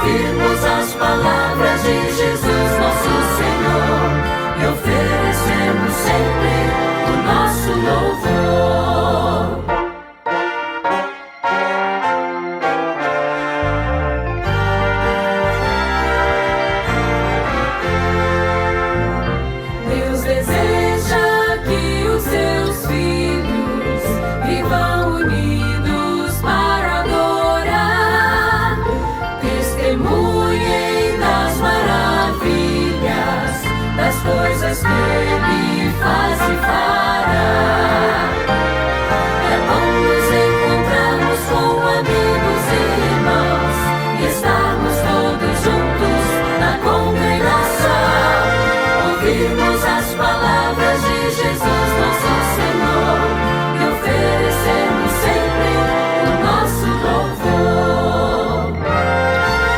ouvirmos as palavras de Jesus, nosso Senhor, e oferecermos sempre o nosso louvor. Deus deseja que os seus filhos vivam unidos para adorar, testemunhem das maravilhas, das coisas que Ele faz e fará. É bom nos encontrarmos com amigos e irmãos e estarmos todos juntos na congregação, ouvirmos as palavras de Jesus, nosso Senhor, e oferecermos sempre o nosso louvor.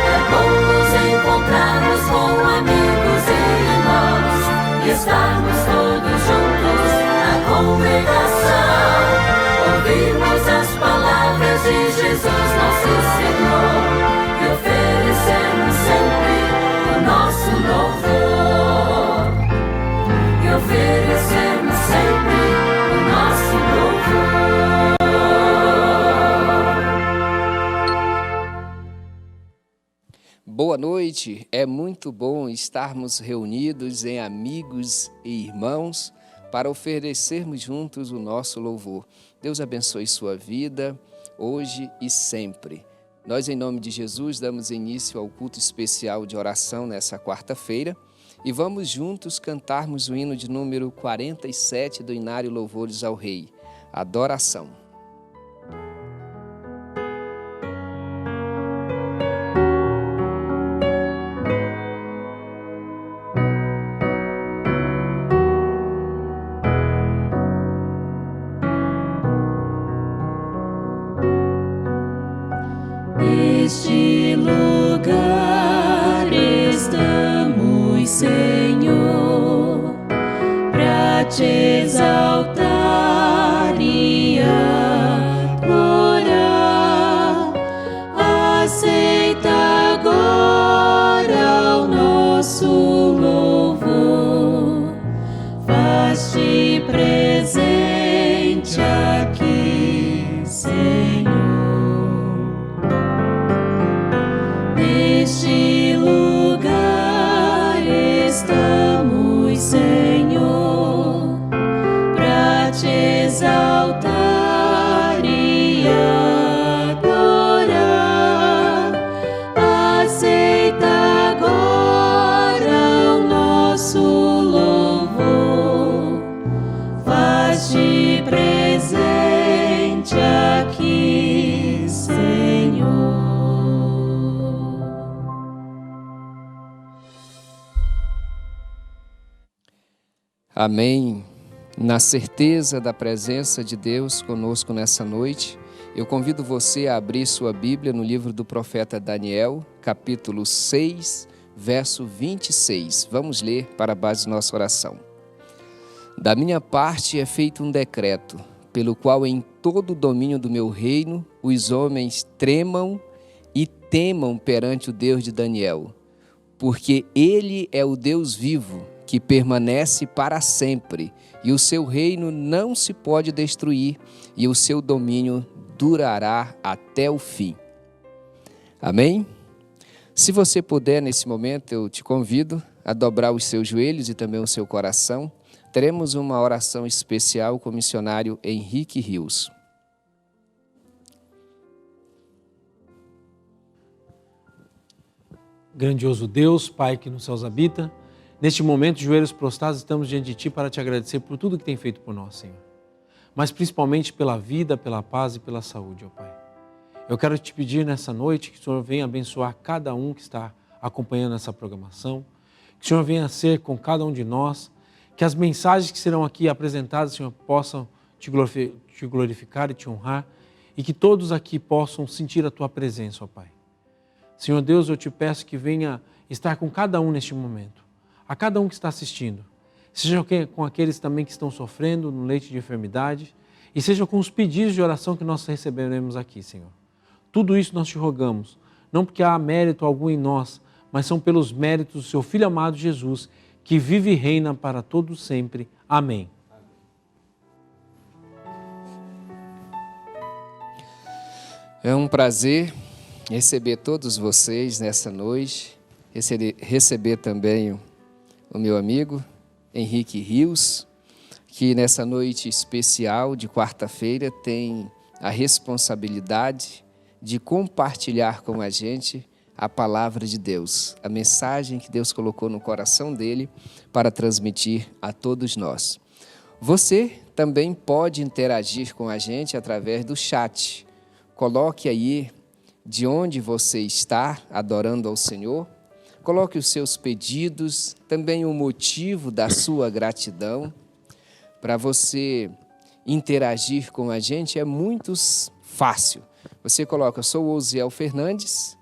É bom nos encontrarmos com amigos e irmãos e estarmos todos juntos na congregação, ouvirmos as palavras de Jesus, nosso Senhor, e oferecermos sempre o nosso louvor. E oferecermos sempre o nosso louvor. Boa noite, é muito bom estarmos reunidos em amigos e irmãos para oferecermos juntos o nosso louvor. Deus abençoe sua vida, hoje e sempre. Nós, em nome de Jesus, damos início ao culto especial de oração nessa quarta-feira e vamos juntos cantarmos o hino de número 47 do Inário Louvores ao Rei, Adoração. Neste lugar estamos, Senhor, para te exaltar e adorar. Aceita agora o nosso louvor, faz-te presente aqui, Senhor. Neste lugar estamos, Senhor, para te exaltar e adorar. Aceita agora o nosso louvor, faz-te presente aqui, Senhor. Amém. Na certeza da presença de Deus conosco nessa noite, eu convido você a abrir sua Bíblia no livro do profeta Daniel, capítulo 6, verso 26. Vamos ler para a base de nossa oração. Da minha parte é feito um decreto, pelo qual em todo o domínio do meu reino os homens tremam e temam perante o Deus de Daniel, porque Ele é o Deus vivo, que permanece para sempre, e o seu reino não se pode destruir, e o seu domínio durará até o fim. Amém? Se você puder, nesse momento, eu te convido a dobrar os seus joelhos e também o seu coração. Teremos uma oração especial com o missionário Henrique Rios. Grandioso Deus, Pai que nos céus habita, neste momento, joelhos prostrados, estamos diante de Ti para te agradecer por tudo que tem feito por nós, Senhor. Mas principalmente pela vida, pela paz e pela saúde, ó Pai. Eu quero te pedir nessa noite que o Senhor venha abençoar cada um que está acompanhando essa programação, que o Senhor venha ser com cada um de nós, que as mensagens que serão aqui apresentadas, Senhor, possam te glorificar e te honrar, e que todos aqui possam sentir a Tua presença, ó Pai. Senhor Deus, eu te peço que venha estar com cada um neste momento, a cada um que está assistindo, seja com aqueles também que estão sofrendo no leito de enfermidade, e seja com os pedidos de oração que nós receberemos aqui, Senhor. Tudo isso nós te rogamos, não porque há mérito algum em nós, mas são pelos méritos do seu Filho amado Jesus, que vive e reina para todos sempre. Amém. É um prazer receber todos vocês nessa noite, receber também o meu amigo Henrique Rios, que nessa noite especial de quarta-feira tem a responsabilidade de compartilhar com a gente a palavra de Deus, a mensagem que Deus colocou no coração dele para transmitir a todos nós. Você também pode interagir com a gente através do chat. Coloque aí de onde você está adorando ao Senhor, coloque os seus pedidos, também o motivo da sua gratidão. Para você interagir com a gente é muito fácil. Você coloca, eu sou o Osiel Fernandes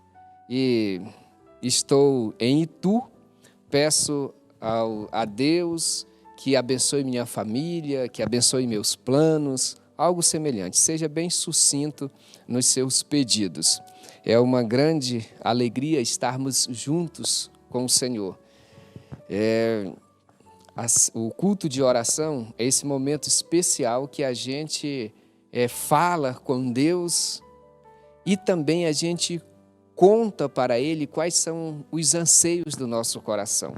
e estou em Itu, peço a Deus que abençoe minha família, que abençoe meus planos, algo semelhante. Seja bem sucinto nos seus pedidos. É uma grande alegria estarmos juntos com o Senhor. O culto de oração é esse momento especial que a gente fala com Deus e também a gente conta para Ele quais são os anseios do nosso coração.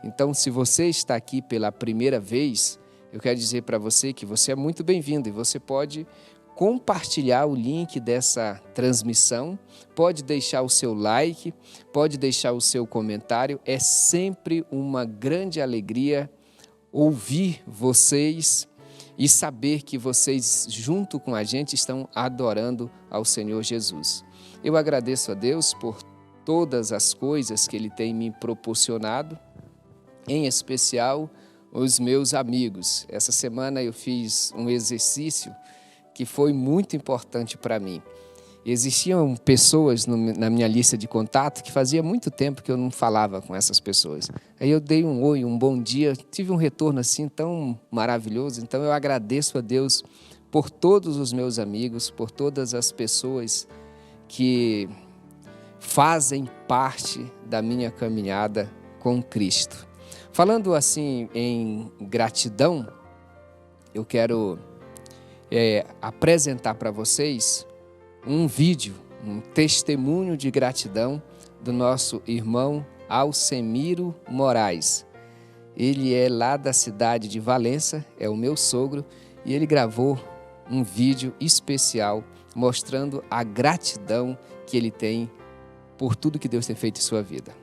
Então, se você está aqui pela primeira vez, eu quero dizer para você que você é muito bem-vindo e você pode compartilhar o link dessa transmissão, pode deixar o seu like, pode deixar o seu comentário. É sempre uma grande alegria ouvir vocês e saber que vocês, junto com a gente, estão adorando ao Senhor Jesus. Eu agradeço a Deus por todas as coisas que Ele tem me proporcionado, em especial os meus amigos. Essa semana eu fiz um exercício que foi muito importante para mim. Existiam pessoas na minha lista de contato que fazia muito tempo que eu não falava com essas pessoas. Aí eu dei um oi, um bom dia, tive um retorno assim tão maravilhoso. Então eu agradeço a Deus por todos os meus amigos, por todas as pessoas que fazem parte da minha caminhada com Cristo. Falando assim em gratidão, eu quero apresentar para vocês um vídeo, um testemunho de gratidão do nosso irmão Alcemiro Moraes. Ele é lá da cidade de Valença, é o meu sogro, e ele gravou um vídeo especial mostrando a gratidão que ele tem por tudo que Deus tem feito em sua vida.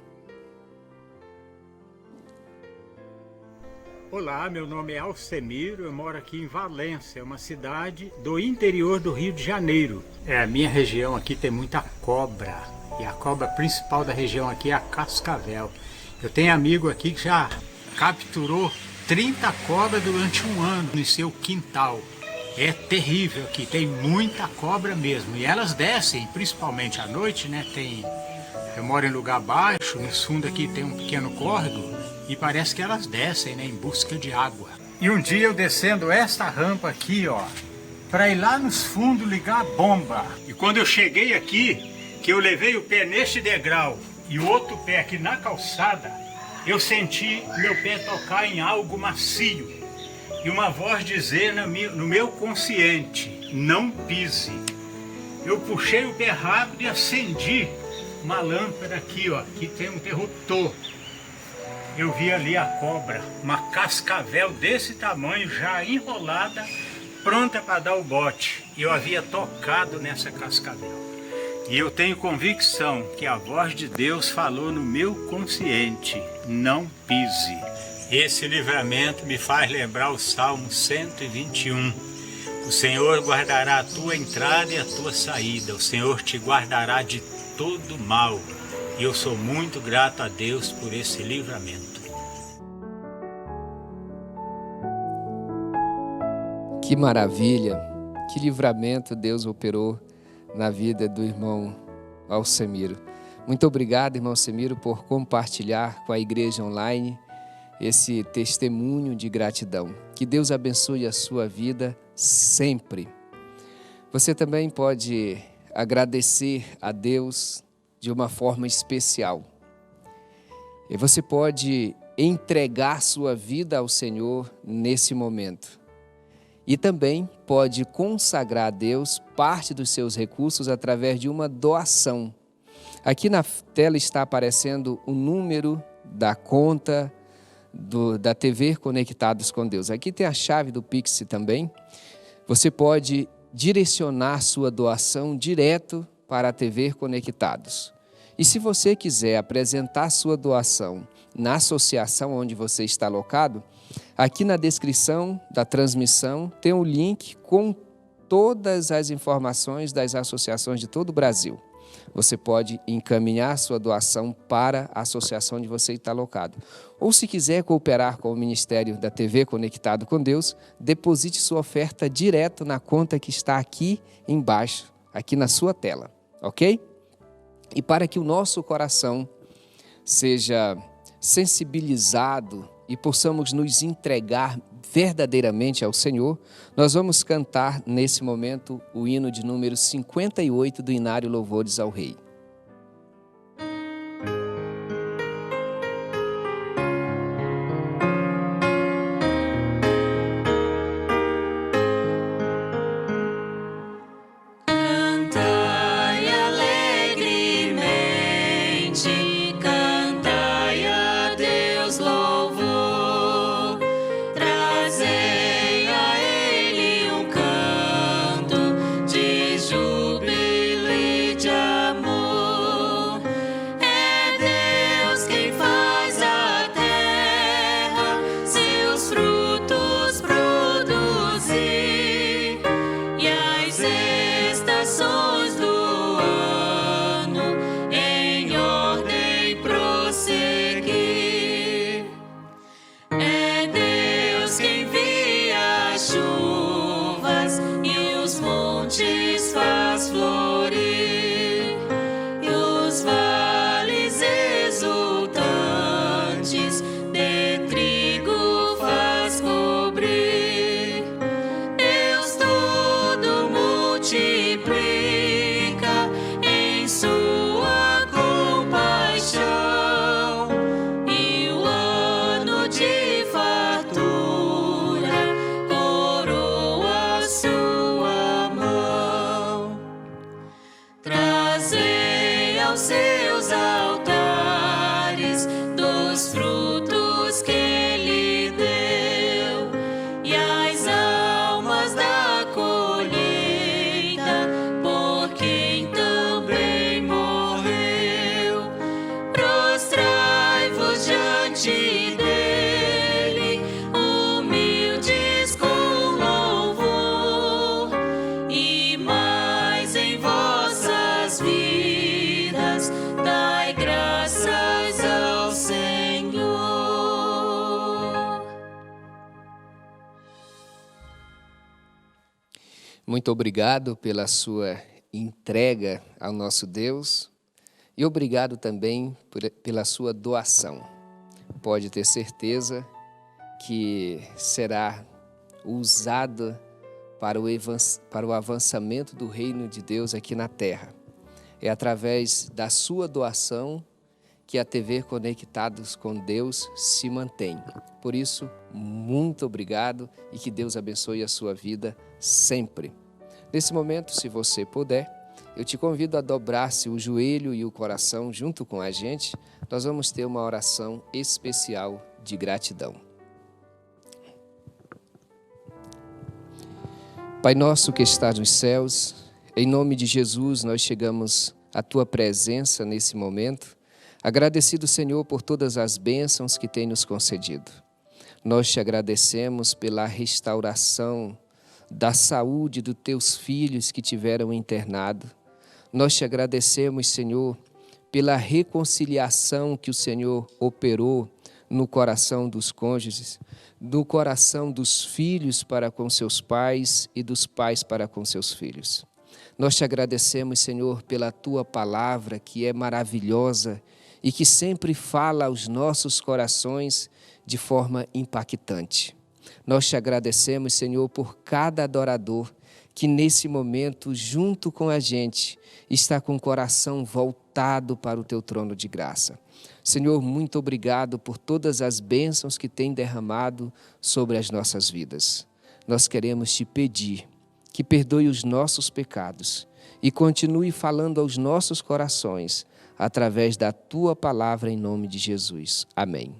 Olá, meu nome é Alcemiro, eu moro aqui em Valença, é uma cidade do interior do Rio de Janeiro. A minha região aqui tem muita cobra, e a cobra principal da região aqui é a cascavel. Eu tenho amigo aqui que já capturou 30 cobras durante um ano no seu quintal. É terrível aqui, tem muita cobra mesmo, e elas descem, principalmente à noite, né? Eu moro em lugar baixo, no fundo aqui tem um pequeno córrego, e parece que elas descem, né, em busca de água. E um dia eu descendo esta rampa aqui, ó, para ir lá nos fundos ligar a bomba. E quando eu cheguei aqui, que eu levei o pé neste degrau e o outro pé aqui na calçada, eu senti meu pé tocar em algo macio. E uma voz dizer no meu consciente, não pise. Eu puxei o pé rápido e acendi uma lâmpada aqui, ó, que tem um interruptor. Eu vi ali a cobra, uma cascavel desse tamanho, já enrolada, pronta para dar o bote. E eu havia tocado nessa cascavel. E eu tenho convicção que a voz de Deus falou no meu consciente, não pise. Esse livramento me faz lembrar o Salmo 121. O Senhor guardará a tua entrada e a tua saída. O Senhor te guardará de todo mal. E eu sou muito grato a Deus por esse livramento. Que maravilha, que livramento Deus operou na vida do irmão Alcemiro. Muito obrigado, irmão Alcemiro, por compartilhar com a igreja online esse testemunho de gratidão. Que Deus abençoe a sua vida sempre. Você também pode agradecer a Deus de uma forma especial. E você pode entregar sua vida ao Senhor nesse momento. E também pode consagrar a Deus parte dos seus recursos através de uma doação. Aqui na tela está aparecendo o número da conta da TV Conectados com Deus. Aqui tem a chave do Pix também. Você pode direcionar sua doação direto para a TV Conectados. E se você quiser apresentar sua doação na associação onde você está alocado, aqui na descrição da transmissão tem um link com todas as informações das associações de todo o Brasil. Você pode encaminhar sua doação para a associação onde você está alocado. Ou se quiser cooperar com o Ministério da TV Conectado com Deus, deposite sua oferta direto na conta que está aqui embaixo, aqui na sua tela, ok? E para que o nosso coração seja sensibilizado e possamos nos entregar verdadeiramente ao Senhor, nós vamos cantar nesse momento o hino de número 58 do Inário Louvores ao Rei. Cantai alegremente, cantai a Deus louvor, trazei a Ele um canto de júbilo e de amor. É Deus quem faz a terra seus frutos produzir e as estações do ano em ordem prosseguir. É Deus quem envia as chuvas e os montes faz florir e os vales exultantes de trigo faz cobrir. Deus tudo multiplica em sua compaixão e o ano de fartura coroa sua mão. Trazei aos seus altares dos frutos que Ele deu e as almas da colheita por quem também morreu. Prostrai-vos diante dele, humildes com louvor, e mais em vossas vidas dai graças ao Senhor. Muito obrigado pela sua entrega ao nosso Deus e obrigado também pela sua doação. Pode ter certeza que será usada para o avançamento do reino de Deus aqui na terra. É através da sua doação que a TV Conectados com Deus se mantém. Por isso, muito obrigado e que Deus abençoe a sua vida sempre. Nesse momento, se você puder, eu te convido a dobrar-se o joelho e o coração junto com a gente. Nós vamos ter uma oração especial de gratidão. Pai nosso que estás nos céus, em nome de Jesus nós chegamos à Tua presença nesse momento, agradecido, Senhor, por todas as bênçãos que tem nos concedido. Nós te agradecemos pela restauração da saúde dos Teus filhos que tiveram internado. Nós te agradecemos, Senhor, pela reconciliação que o Senhor operou no coração dos cônjuges, no coração dos filhos para com seus pais e dos pais para com seus filhos. Nós te agradecemos, Senhor, pela Tua palavra que é maravilhosa e que sempre fala aos nossos corações de forma impactante. Nós te agradecemos, Senhor, por cada adorador que nesse momento, junto com a gente, está com o coração voltado para o teu trono de graça. Senhor, muito obrigado por todas as bênçãos que tem derramado sobre as nossas vidas. Nós queremos te pedir que perdoe os nossos pecados e continue falando aos nossos corações através da tua palavra em nome de Jesus. Amém.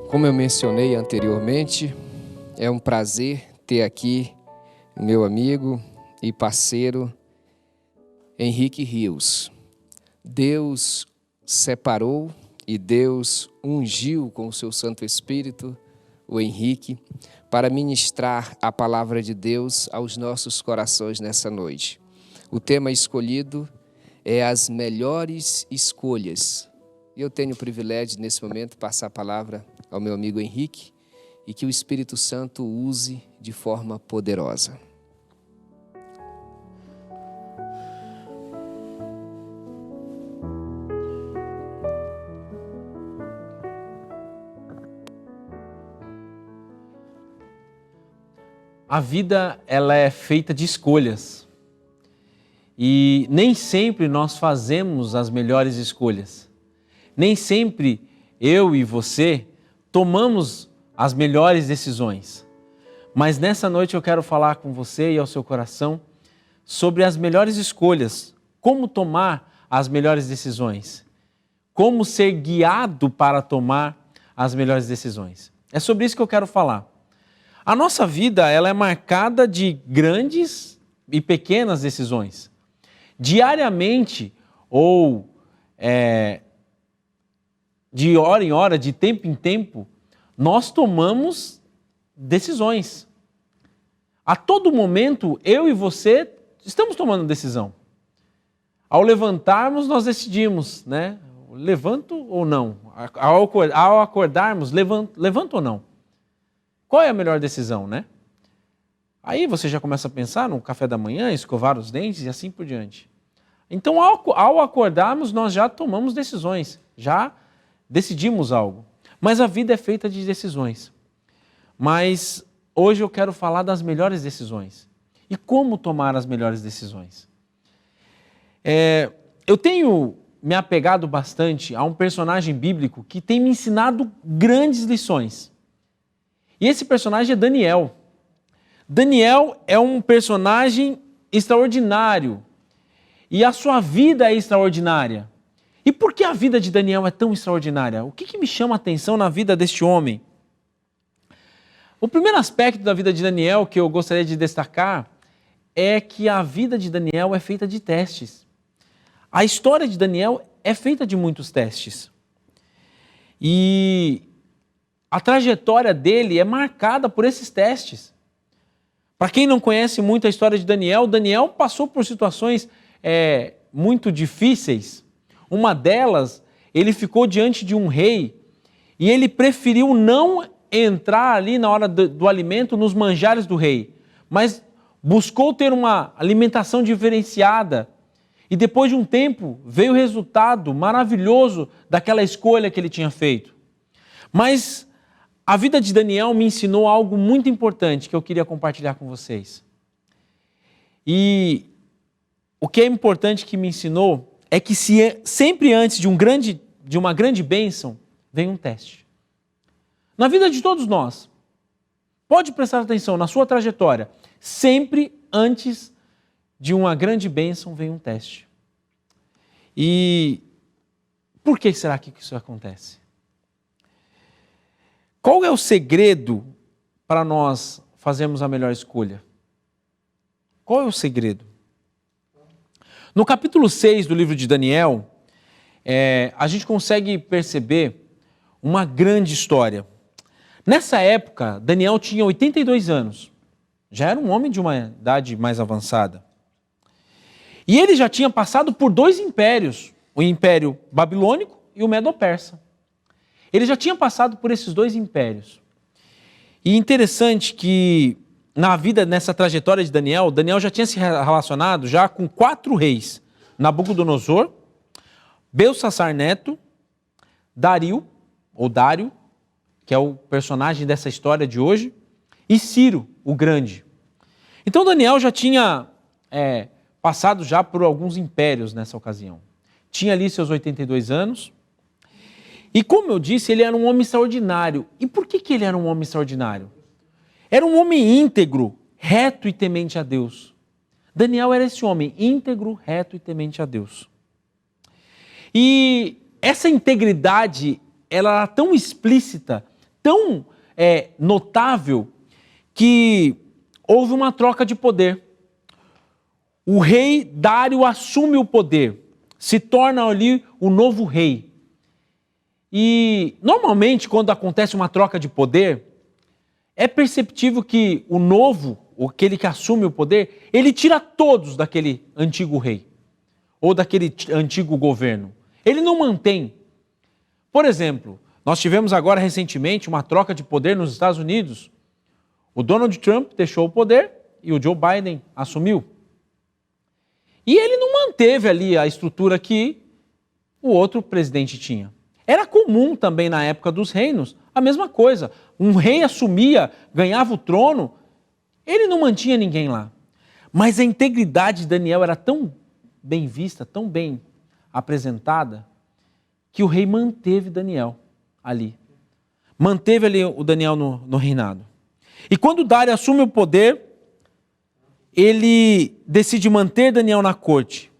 Como eu mencionei anteriormente, é um prazer ter aqui o meu amigo e parceiro Henrique Rios. Deus separou e Deus ungiu com o seu Santo Espírito o Henrique para ministrar a palavra de Deus aos nossos corações nessa noite. O tema escolhido é as melhores escolhas. E eu tenho o privilégio, nesse momento, passar a palavra ao meu amigo Henrique e que o Espírito Santo use de forma poderosa. A vida, ela é feita de escolhas. E nem sempre nós fazemos as melhores escolhas. Nem sempre eu e você tomamos as melhores decisões. Mas nessa noite eu quero falar com você e ao seu coração sobre as melhores escolhas, como tomar as melhores decisões, como ser guiado para tomar as melhores decisões. É sobre isso que eu quero falar. A nossa vida, ela é marcada de grandes e pequenas decisões. Diariamente ou de hora em hora, de tempo em tempo, nós tomamos decisões. A todo momento, eu e você estamos tomando decisão. Ao levantarmos, nós decidimos, né? Levanto ou não? Ao acordarmos, levanto ou não? Qual é a melhor decisão, né? Aí você já começa a pensar no café da manhã, escovar os dentes e assim por diante. Então, ao acordarmos, nós já tomamos decisões, já decidimos algo. Mas a vida é feita de decisões. Mas hoje eu quero falar das melhores decisões. E como tomar as melhores decisões. Eu tenho me apegado bastante a um personagem bíblico que tem me ensinado grandes lições. E esse personagem é Daniel. Daniel é um personagem extraordinário. E a sua vida é extraordinária. E por que a vida de Daniel é tão extraordinária? O que me chama a atenção na vida deste homem? O primeiro aspecto da vida de Daniel que eu gostaria de destacar é que a vida de Daniel é feita de testes. A história de Daniel é feita de muitos testes. E a trajetória dele é marcada por esses testes. Para quem não conhece muito a história de Daniel, Daniel passou por situações muito difíceis. Uma delas, ele ficou diante de um rei e ele preferiu não entrar ali na hora do alimento nos manjares do rei, mas buscou ter uma alimentação diferenciada. E depois de um tempo, veio o resultado maravilhoso daquela escolha que ele tinha feito. Mas a vida de Daniel me ensinou algo muito importante que eu queria compartilhar com vocês. E o que é importante que me ensinou é que sempre antes de uma grande bênção, vem um teste. Na vida de todos nós, pode prestar atenção na sua trajetória, sempre antes de uma grande bênção vem um teste. E por que será que isso acontece? Qual é o segredo para nós fazermos a melhor escolha? Qual é o segredo? No capítulo 6 do livro de Daniel, a gente consegue perceber uma grande história. Nessa época, Daniel tinha 82 anos. Já era um homem de uma idade mais avançada. E ele já tinha passado por 2 impérios, o Império Babilônico e o Medo-Persa. Ele já tinha passado por esses 2 impérios. E interessante que nessa trajetória de Daniel, Daniel já tinha se relacionado já com 4 reis. Nabucodonosor, Belsassar Neto, Dário, que é o personagem dessa história de hoje, e Ciro, o Grande. Então Daniel já tinha passado já por alguns impérios nessa ocasião. Tinha ali seus 82 anos. E como eu disse, ele era um homem extraordinário. E por que ele era um homem extraordinário? Era um homem íntegro, reto e temente a Deus. Daniel era esse homem íntegro, reto e temente a Deus. E essa integridade, ela era tão explícita, tão notável, que houve uma troca de poder. O rei Dário assume o poder, se torna ali o novo rei. E normalmente, quando acontece uma troca de poder, é perceptível que o novo, aquele que assume o poder, ele tira todos daquele antigo rei ou daquele antigo governo. Ele não mantém. Por exemplo, nós tivemos agora recentemente uma troca de poder nos Estados Unidos. O Donald Trump deixou o poder e o Joe Biden assumiu. E ele não manteve ali a estrutura que o outro presidente tinha. Era comum também na época dos reinos a mesma coisa. Um rei assumia, ganhava o trono, ele não mantinha ninguém lá. Mas a integridade de Daniel era tão bem vista, tão bem apresentada, que o rei manteve Daniel ali. Manteve ali o Daniel no reinado. E quando Dário assume o poder, ele decide manter Daniel na corte.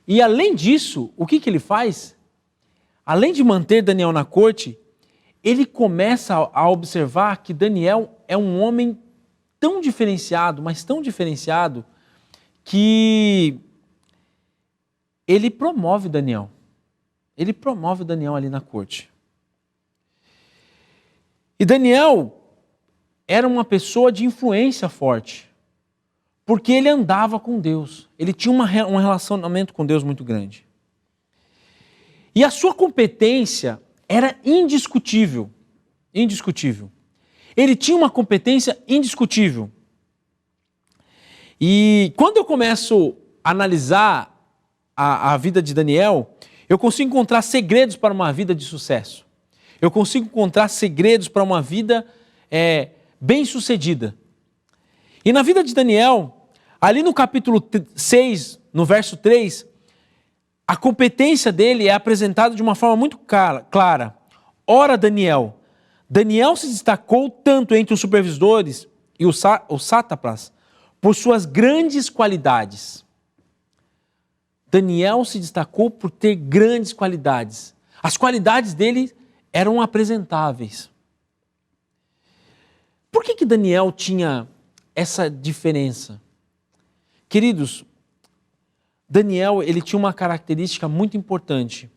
E além disso, o que ele faz? Além de manter Daniel na corte, ele começa a observar que Daniel é um homem tão diferenciado, mas tão diferenciado, que ele promove Daniel. Ele promove Daniel ali na corte. E Daniel era uma pessoa de influência forte, porque ele andava com Deus. Ele tinha um relacionamento com Deus muito grande. E a sua competência era indiscutível. Indiscutível. Ele tinha uma competência indiscutível. E quando eu começo a analisar a vida de Daniel, eu consigo encontrar segredos para uma vida de sucesso. Eu consigo encontrar segredos para uma vida bem-sucedida. E na vida de Daniel, ali no capítulo 6, no verso 3, a competência dele é apresentada de uma forma muito clara. Ora, Daniel se destacou tanto entre os supervisores e os sátrapas por suas grandes qualidades. Daniel se destacou por ter grandes qualidades. As qualidades dele eram apresentáveis. Por que Daniel tinha essa diferença? Queridos, Daniel, ele tinha uma característica muito importante.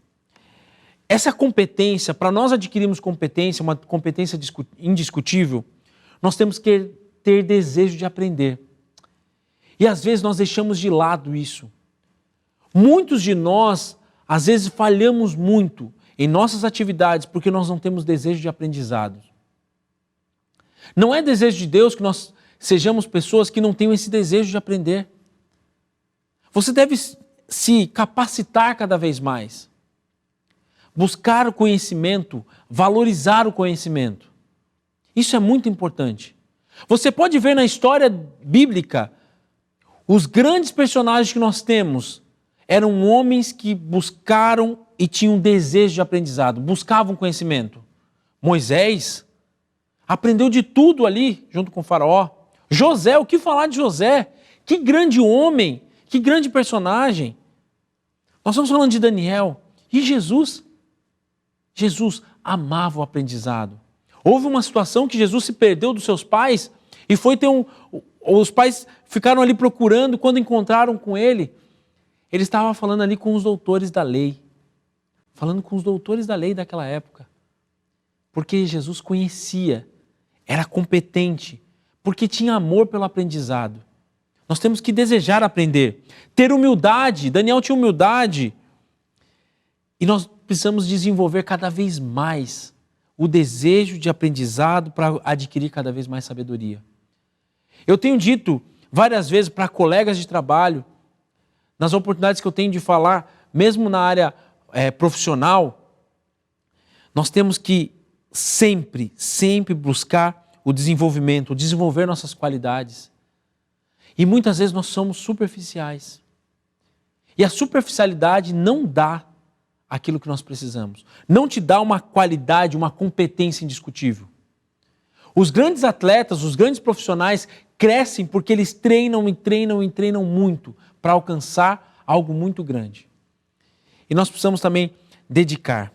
Essa competência, para nós adquirirmos competência, uma competência indiscutível, nós temos que ter desejo de aprender. E às vezes nós deixamos de lado isso. Muitos de nós, às vezes, falhamos muito em nossas atividades porque nós não temos desejo de aprendizado. Não é desejo de Deus que nós sejamos pessoas que não tenham esse desejo de aprender. Você deve se capacitar cada vez mais. Buscar o conhecimento, valorizar o conhecimento. Isso é muito importante. Você pode ver na história bíblica, os grandes personagens que nós temos eram homens que buscaram e tinham desejo de aprendizado, buscavam conhecimento. Moisés aprendeu de tudo ali, junto com o faraó. José, o que falar de José? Que grande homem, que grande personagem. Nós estamos falando de Daniel. E Jesus? Jesus amava o aprendizado. Houve uma situação que Jesus se perdeu dos seus pais e foi ter os pais ficaram ali procurando, quando encontraram com ele, ele estava falando ali com os doutores da lei. Falando com os doutores da lei daquela época. Porque Jesus conhecia, era competente, porque tinha amor pelo aprendizado. Nós temos que desejar aprender, ter humildade. Daniel tinha humildade. E nós precisamos desenvolver cada vez mais o desejo de aprendizado para adquirir cada vez mais sabedoria. Eu tenho dito várias vezes para colegas de trabalho, nas oportunidades que eu tenho de falar, mesmo na área profissional, nós temos que sempre buscar o desenvolvimento, o desenvolver nossas qualidades. E muitas vezes nós somos superficiais. E a superficialidade não dá aquilo que nós precisamos. Não te dá uma qualidade, uma competência indiscutível. Os grandes atletas, os grandes profissionais crescem porque eles treinam e treinam e treinam muito para alcançar algo muito grande. E nós precisamos também dedicar.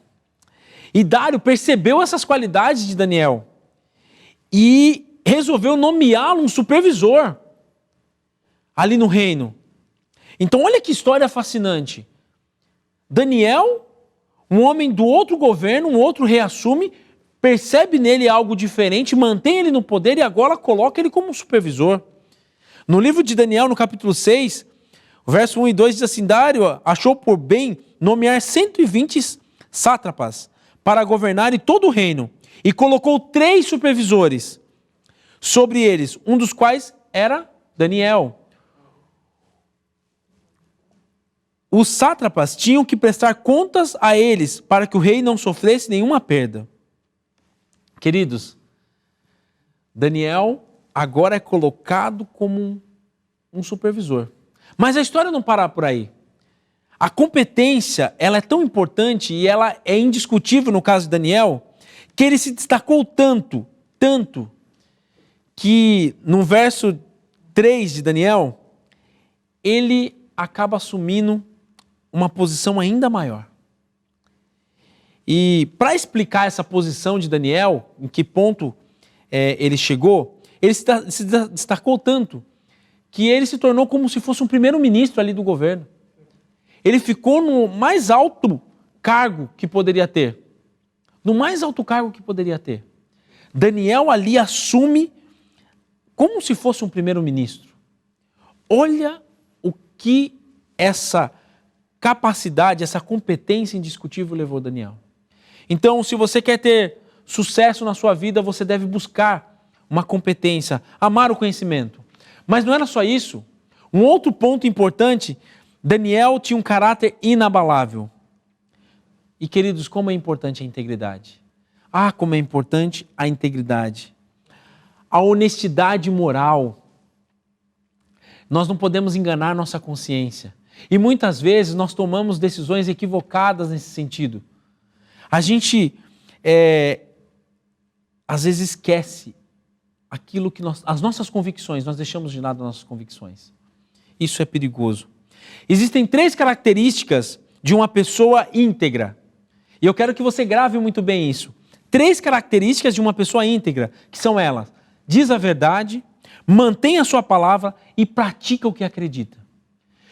E Dário percebeu essas qualidades de Daniel e resolveu nomeá-lo um supervisor ali no reino. Então olha que história fascinante. Daniel, um homem do outro governo, um outro rei assume, percebe nele algo diferente, mantém ele no poder e agora coloca ele como um supervisor. No livro de Daniel, no capítulo 6, o verso 1 e 2 diz assim: Dário achou por bem nomear 120 sátrapas para governarem todo o reino e colocou 3 supervisores sobre eles, um dos quais era Daniel. Os sátrapas tinham que prestar contas a eles para que o rei não sofresse nenhuma perda. Queridos, Daniel agora é colocado como um supervisor. Mas a história não para por aí. A competência, ela é tão importante e ela é indiscutível no caso de Daniel, que ele se destacou tanto, que no verso 3 de Daniel, ele acaba assumindo uma posição ainda maior. E para explicar essa posição de Daniel, em que ponto ele chegou, ele se destacou tanto que ele se tornou como se fosse um primeiro-ministro ali do governo. Ele ficou no mais alto cargo que poderia ter. No mais alto cargo que poderia ter. Daniel ali assume como se fosse um primeiro-ministro. Olha o que essa capacidade, essa competência indiscutível levou Daniel. Então, se você quer ter sucesso na sua vida, você deve buscar uma competência, amar o conhecimento. Mas não era só isso. Um outro ponto importante, Daniel tinha um caráter inabalável. E, queridos, como é importante a integridade. Ah, como é importante a integridade. A honestidade moral. Nós não podemos enganar nossa consciência. E muitas vezes nós tomamos decisões equivocadas nesse sentido. A gente, às vezes, esquece aquilo que as nossas convicções, nós deixamos de lado as nossas convicções. Isso é perigoso. Existem 3 características de uma pessoa íntegra. E eu quero que você grave muito bem isso. 3 características de uma pessoa íntegra, que são elas: diz a verdade, mantém a sua palavra e pratica o que acredita.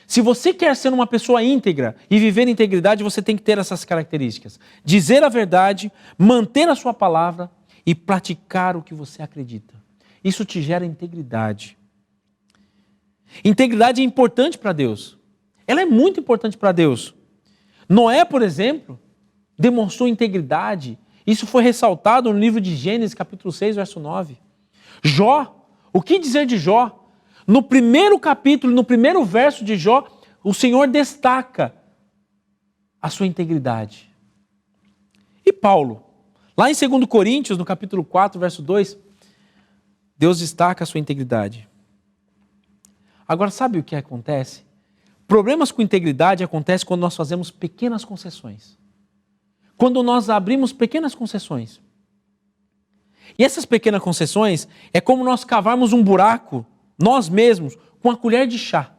Se você quer ser uma pessoa íntegra e viver integridade, você tem que ter essas características. Dizer a verdade, manter a sua palavra e praticar o que você acredita. Isso te gera integridade. Integridade é importante para Deus. Ela é muito importante para Deus. Noé, por exemplo, demonstrou integridade. Isso foi ressaltado no livro de Gênesis, capítulo 6, verso 9. Jó, o que dizer de Jó? No primeiro capítulo, no primeiro verso de Jó, o Senhor destaca a sua integridade. E Paulo? Lá em 2 Coríntios, no capítulo 4, verso 2, Deus destaca a sua integridade. Agora, sabe o que acontece? Problemas com integridade acontecem quando nós fazemos pequenas concessões. Quando nós abrimos pequenas concessões. E essas pequenas concessões é como nós cavarmos um buraco, nós mesmos, com a colher de chá.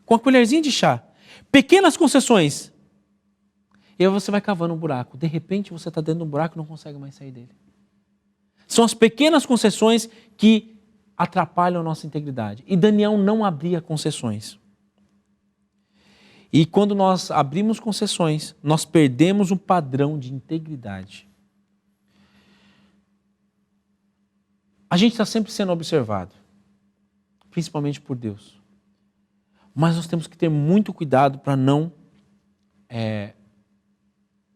Com a colherzinha de chá. Pequenas concessões. E aí você vai cavando um buraco. De repente você está dentro de um buraco e não consegue mais sair dele. São as pequenas concessões que atrapalham a nossa integridade. E Daniel não abria concessões. E quando nós abrimos concessões, nós perdemos um padrão de integridade. A gente está sempre sendo observado, principalmente por Deus. Mas nós temos que ter muito cuidado para não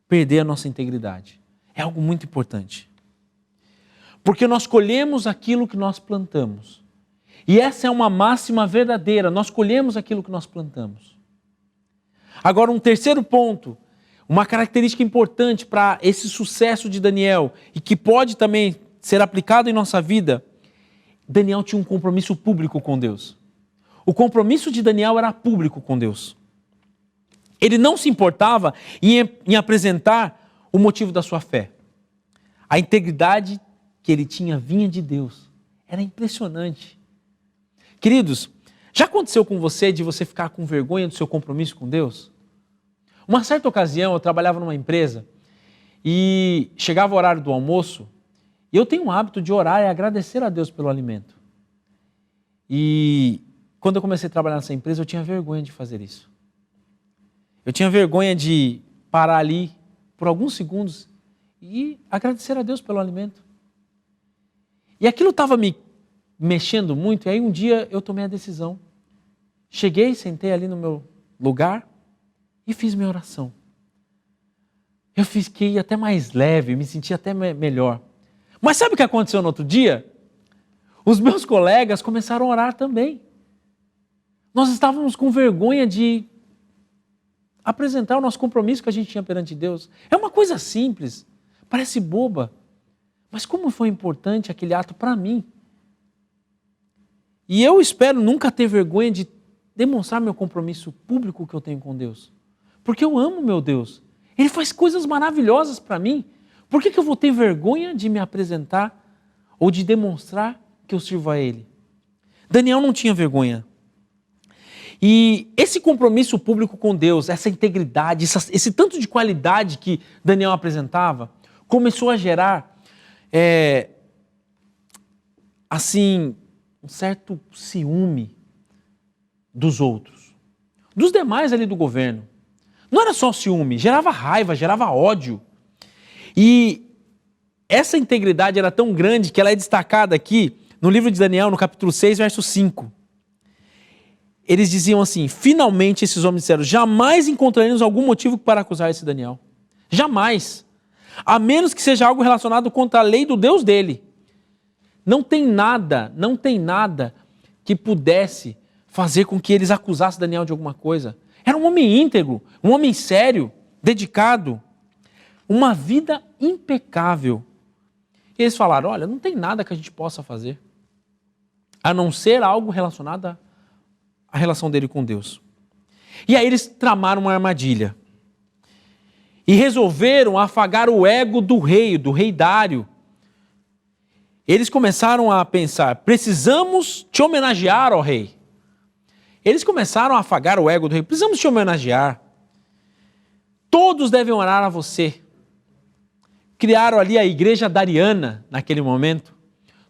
perder a nossa integridade. É algo muito importante. Porque nós colhemos aquilo que nós plantamos. E essa é uma máxima verdadeira, nós colhemos aquilo que nós plantamos. Agora, um terceiro ponto, uma característica importante para esse sucesso de Daniel e que pode também ser aplicado em nossa vida, Daniel tinha um compromisso público com Deus. O compromisso de Daniel era público com Deus. Ele não se importava em apresentar o motivo da sua fé. A integridade que ele tinha vinha de Deus. Era impressionante. Queridos, já aconteceu com você de você ficar com vergonha do seu compromisso com Deus? Uma certa ocasião eu trabalhava numa empresa e chegava o horário do almoço e eu tenho um hábito de orar e agradecer a Deus pelo alimento. E quando eu comecei a trabalhar nessa empresa eu tinha vergonha de fazer isso. Eu tinha vergonha de parar ali por alguns segundos e agradecer a Deus pelo alimento. E aquilo estava me mexendo muito, e aí um dia eu tomei a decisão. Cheguei, sentei ali no meu lugar e fiz minha oração. Eu fiquei até mais leve, me senti até melhor. Mas sabe o que aconteceu no outro dia? Os meus colegas começaram a orar também. Nós estávamos com vergonha de apresentar o nosso compromisso que a gente tinha perante Deus. É uma coisa simples, parece boba, mas como foi importante aquele ato para mim. E eu espero nunca ter vergonha de demonstrar meu compromisso público que eu tenho com Deus. Porque eu amo meu Deus. Ele faz coisas maravilhosas para mim. Por que eu vou ter vergonha de me apresentar ou de demonstrar que eu sirvo a Ele? Daniel não tinha vergonha. E esse compromisso público com Deus, essa integridade, esse tanto de qualidade que Daniel apresentava, começou a gerar, um certo ciúme dos outros, dos demais ali do governo. Não era só ciúme, gerava raiva, gerava ódio. E essa integridade era tão grande que ela é destacada aqui no livro de Daniel, no capítulo 6, verso 5. Eles diziam assim: finalmente esses homens disseram, jamais encontraremos algum motivo para acusar esse Daniel. Jamais. A menos que seja algo relacionado contra a lei do Deus dele. Não tem nada que pudesse fazer com que eles acusassem Daniel de alguma coisa. Era um homem íntegro, um homem sério, dedicado, uma vida impecável. E eles falaram, olha, não tem nada que a gente possa fazer, a não ser algo relacionado à relação dele com Deus. E aí eles tramaram uma armadilha. E resolveram afagar o ego do rei Dário. Eles começaram a pensar, precisamos te homenagear, ó rei. Eles começaram a afagar o ego do rei, precisamos te homenagear. Todos devem orar a você. Criaram ali a igreja dariana naquele momento.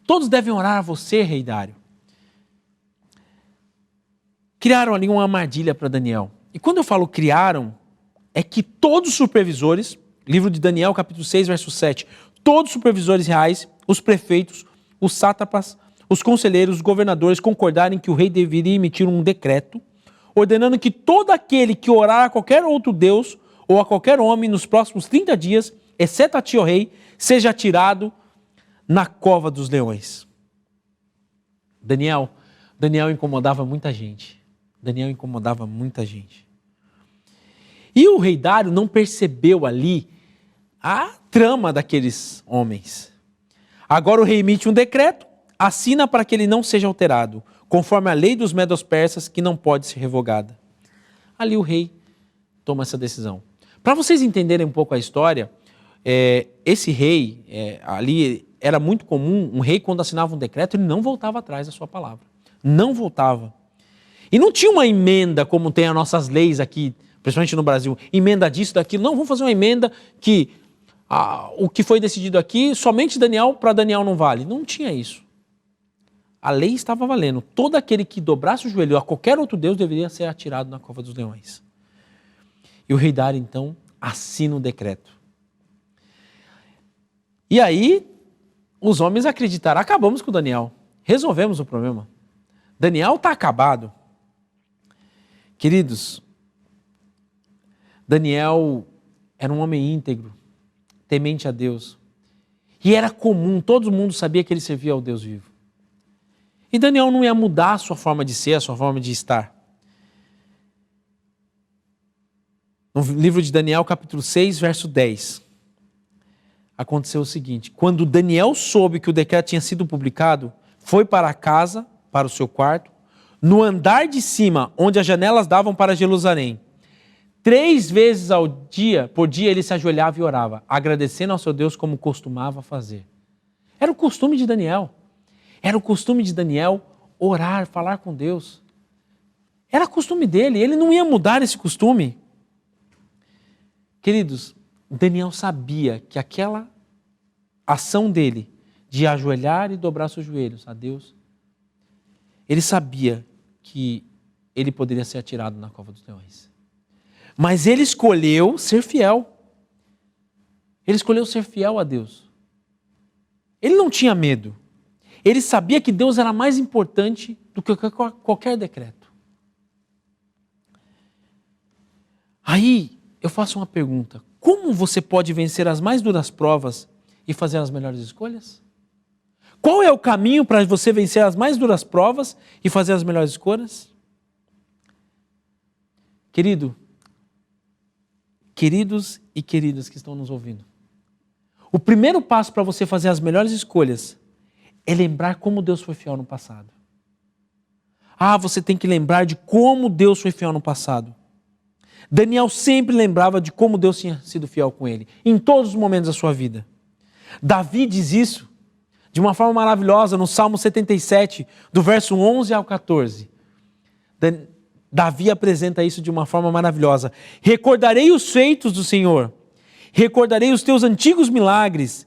Todos devem orar a você, rei Dário. Criaram ali uma armadilha para Daniel. E quando eu falo criaram, é que todos os supervisores, livro de Daniel, capítulo 6, verso 7, todos os supervisores reais, os prefeitos, os sátrapas, os conselheiros, os governadores concordarem que o rei deveria emitir um decreto, ordenando que todo aquele que orar a qualquer outro deus ou a qualquer homem nos próximos 30 dias, exceto a ti, ó rei, seja atirado na cova dos leões. Daniel incomodava muita gente. E o rei Dário não percebeu ali a trama daqueles homens. Agora o rei emite um decreto, assina para que ele não seja alterado, conforme a lei dos medos-persas, que não pode ser revogada. Ali o rei toma essa decisão. Para vocês entenderem um pouco a história, esse rei, ali era muito comum, um rei quando assinava um decreto, ele não voltava atrás da sua palavra. Não voltava. E não tinha uma emenda como tem as nossas leis aqui, principalmente no Brasil, emenda disso, daquilo. Não, vamos fazer uma emenda que o que foi decidido aqui, somente para Daniel não vale. Não tinha isso. A lei estava valendo. Todo aquele que dobrasse o joelho a qualquer outro Deus deveria ser atirado na cova dos leões. E o rei Dário, então, assina o decreto. E aí, os homens acreditaram, acabamos com Daniel. Resolvemos o problema. Daniel está acabado. Queridos, Daniel era um homem íntegro, temente a Deus. E era comum, todo mundo sabia que ele servia ao Deus vivo. E Daniel não ia mudar a sua forma de ser, a sua forma de estar. No livro de Daniel, capítulo 6, verso 10. aconteceu o seguinte: quando Daniel soube que o decreto tinha sido publicado, foi para casa, para o seu quarto, no andar de cima, onde as janelas davam para Jerusalém. 3 vezes por dia ele se ajoelhava e orava, agradecendo ao seu Deus como costumava fazer. Era o costume de Daniel. Era o costume de Daniel orar, falar com Deus. Era costume dele, ele não ia mudar esse costume. Queridos, Daniel sabia que aquela ação dele de ajoelhar e dobrar seus joelhos a Deus, ele sabia que ele poderia ser atirado na cova dos leões. Mas ele escolheu ser fiel. Ele escolheu ser fiel a Deus. Ele não tinha medo. Ele sabia que Deus era mais importante do que qualquer decreto. Aí eu faço uma pergunta: como você pode vencer as mais duras provas e fazer as melhores escolhas? Qual é o caminho para você vencer as mais duras provas e fazer as melhores escolhas? Queridos e queridas que estão nos ouvindo, o primeiro passo para você fazer as melhores escolhas é lembrar como Deus foi fiel no passado. Você tem que lembrar de como Deus foi fiel no passado. Daniel sempre lembrava de como Deus tinha sido fiel com ele, em todos os momentos da sua vida. Davi diz isso de uma forma maravilhosa no Salmo 77, do verso 11 ao 14. Davi apresenta isso de uma forma maravilhosa. Recordarei os feitos do Senhor, recordarei os teus antigos milagres,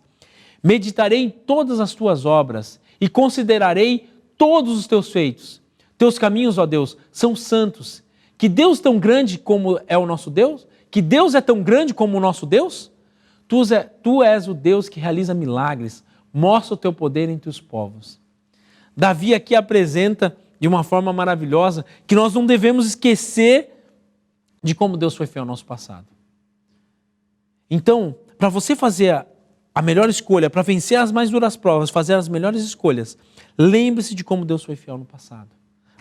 meditarei em todas as tuas obras e considerarei todos os teus feitos. Teus caminhos, ó Deus, são santos. Que Deus tão grande como é o nosso Deus? Que Deus é tão grande como o nosso Deus? Tu és o Deus que realiza milagres, mostra o teu poder entre os povos. Davi aqui apresenta de uma forma maravilhosa que nós não devemos esquecer de como Deus foi fiel ao nosso passado. Então, para você fazer a melhor escolha, para vencer as mais duras provas, fazer as melhores escolhas, lembre-se de como Deus foi fiel no passado,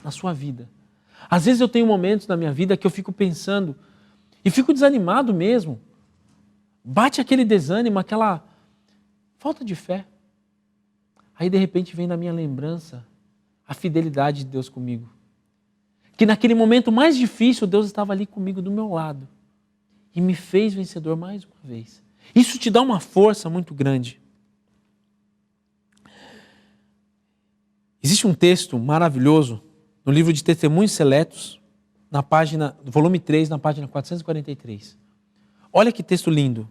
na sua vida. Às vezes eu tenho momentos na minha vida que eu fico pensando e fico desanimado mesmo. Bate aquele desânimo, aquela falta de fé. Aí de repente vem na minha lembrança a fidelidade de Deus comigo. Que naquele momento mais difícil, Deus estava ali comigo do meu lado. E me fez vencedor mais uma vez. Isso te dá uma força muito grande. Existe um texto maravilhoso no livro de Testemunhos Seletos, no volume 3, na página 443. Olha que texto lindo.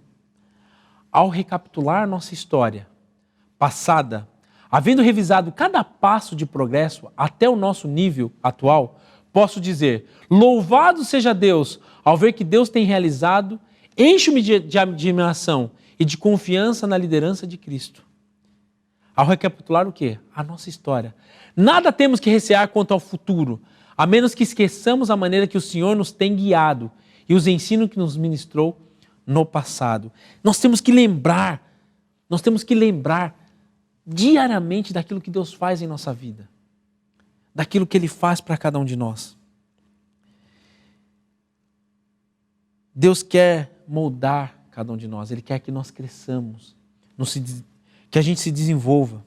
Ao recapitular nossa história passada, havendo revisado cada passo de progresso até o nosso nível atual, posso dizer: louvado seja Deus, ao ver que Deus tem realizado, enche-me de admiração e de confiança na liderança de Cristo. Ao recapitular o quê? A nossa história. Nada temos que recear quanto ao futuro, a menos que esqueçamos a maneira que o Senhor nos tem guiado e os ensinos que nos ministrou no passado. Nós temos que lembrar diariamente daquilo que Deus faz em nossa vida, daquilo que Ele faz para cada um de nós. Deus quer moldar cada um de nós, Ele quer que nós cresçamos, que a gente se desenvolva.